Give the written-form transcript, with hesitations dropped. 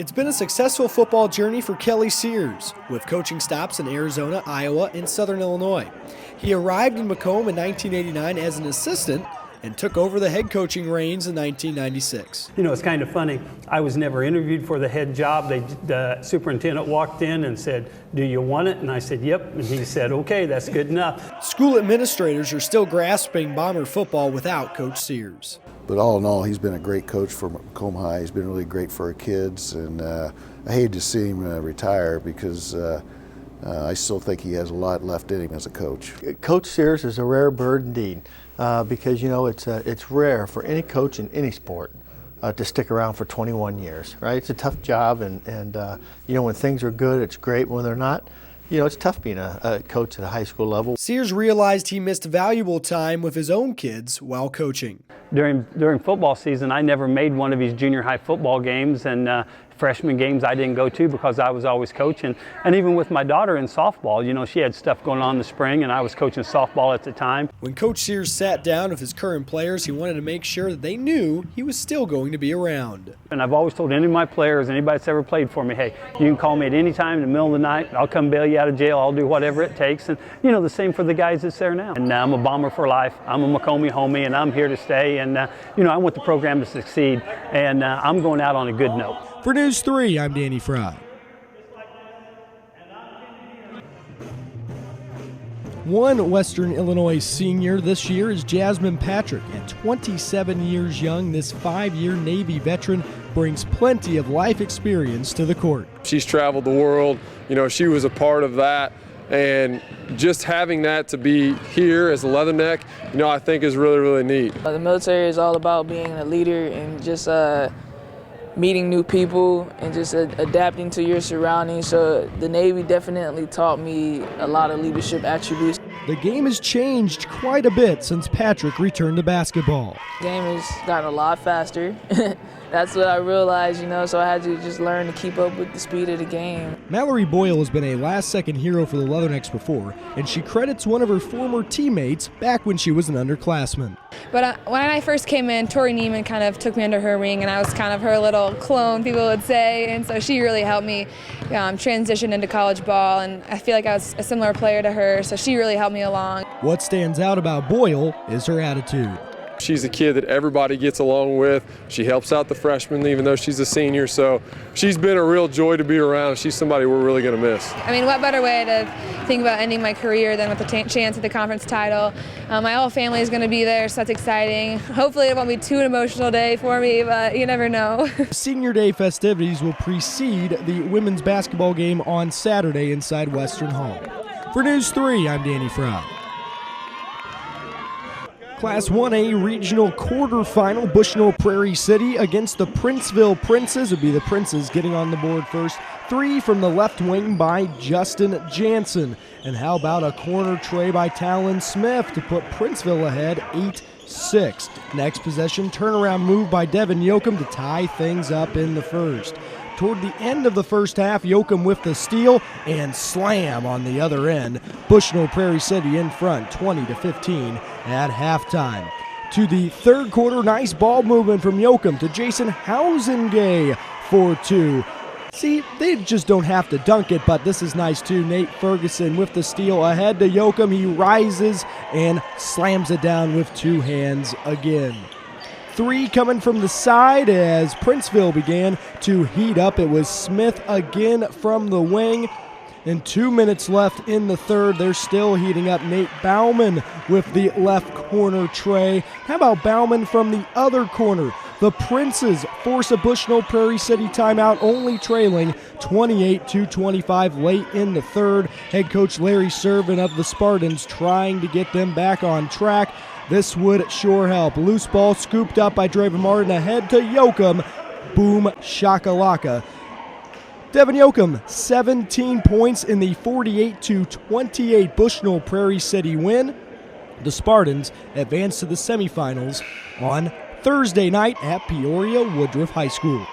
It's been a successful football journey for Kelly Sears, with coaching stops in Arizona, Iowa, and Southern Illinois. He arrived in Macomb in 1989 as an assistant and took over the head coaching reins in 1996. You know, it's kind of funny. I was never interviewed for the head job. The superintendent walked in and said, "Do you want it?" And I said, "Yep." And he said, "Okay, that's good enough." School administrators are still grasping Bomber football without Coach Sears. But all in all, he's been a great coach for Macomb High. He's been really great for our kids, and I hate to see him retire because I still think he has a lot left in him as a coach. Coach Sears is a rare bird indeed, because you know it's rare for any coach in any sport to stick around for 21 years, right? It's a tough job, and you know, when things are good, it's great. When they're not, you know, it's tough being a coach at a high school level. Sears realized he missed valuable time with his own kids while coaching. During football season, I never made one of his junior high football games, and freshman games I didn't go to because I was always coaching. And even with my daughter in softball, you know, she had stuff going on in the spring, and I was coaching softball at the time. When Coach Sears sat down with his current players, he wanted to make sure that they knew he was still going to be around. And I've always told any of my players, anybody that's ever played for me, hey, you can call me at any time in the middle of the night. I'll come bail you out of jail. I'll do whatever it takes. And, you know, the same for the guys that's there now. And I'm a Bomber for life. I'm a Macomb homie, and I'm here to stay. And, you know, I want the program to succeed, and I'm going out on a good note. For News 3, I'm Danny Frey. One Western Illinois senior this year is Jasmine Patrick. At 27 years young, this 5-year Navy veteran brings plenty of life experience to the court. She's traveled the world. You know, she was a part of that. And just having that to be here as a Leatherneck, you know, I think is really, really neat. The military is all about being a leader and just meeting new people and just adapting to your surroundings. So the Navy definitely taught me a lot of leadership attributes. The game has changed quite a bit since Patrick returned to basketball. The game has gotten a lot faster. That's what I realized, you know, so I had to just learn to keep up with the speed of the game. Mallory Boyle has been a last-second hero for the Leathernecks before, and she credits one of her former teammates back when she was an underclassman. But when I first came in, Tori Neiman kind of took me under her wing, and I was kind of her little clone, people would say, and so she really helped me transition into college ball, and I feel like I was a similar player to her, so she really helped me along. What stands out about Boyle is her attitude. She's a kid that everybody gets along with. She helps out the freshmen even though she's a senior, so she's been a real joy to be around. She's somebody we're really going to miss. I mean, what better way to think about ending my career than with the chance at the conference title. My whole family is going to be there, so that's exciting. Hopefully it won't be too emotional day for me, but you never know. Senior Day festivities will precede the women's basketball game on Saturday inside Western Hall. For News 3, I'm Danny Frey. Class 1A regional quarterfinal, Bushnell Prairie City against the Princeville Princes. It would be the Princes getting on the board first. 3 from the left wing by Justin Jansen. And how about a corner tray by Talon Smith to put Princeville ahead 8-6. Next possession, turnaround move by Devin Yoakum to tie things up in the first. Toward the end of the first half, Yoakum with the steal and slam on the other end. Bushnell Prairie City in front, 20-15 at halftime. To the third quarter, nice ball movement from Yoakum to Jason Hausengay for 2. See, they just don't have to dunk it, but this is nice too. Nate Ferguson with the steal ahead to Yoakum. He rises and slams it down with 2 hands again. 3 coming from the side as Princeville began to heat up. It was Smith again from the wing. And 2 minutes left in the third. They're still heating up. Nate Bauman with the left corner tray. How about Bauman from the other corner? The Princes force a Bushnell Prairie City timeout, only trailing 28-25 late in the third. Head coach Larry Servin of the Spartans trying to get them back on track. This would sure help. Loose ball scooped up by Draven Martin ahead to Yoakum. Boom shakalaka. Devin Yoakum, 17 points in the 48-28 Bushnell Prairie City win. The Spartans advance to the semifinals on Thursday night at Peoria Woodruff High School.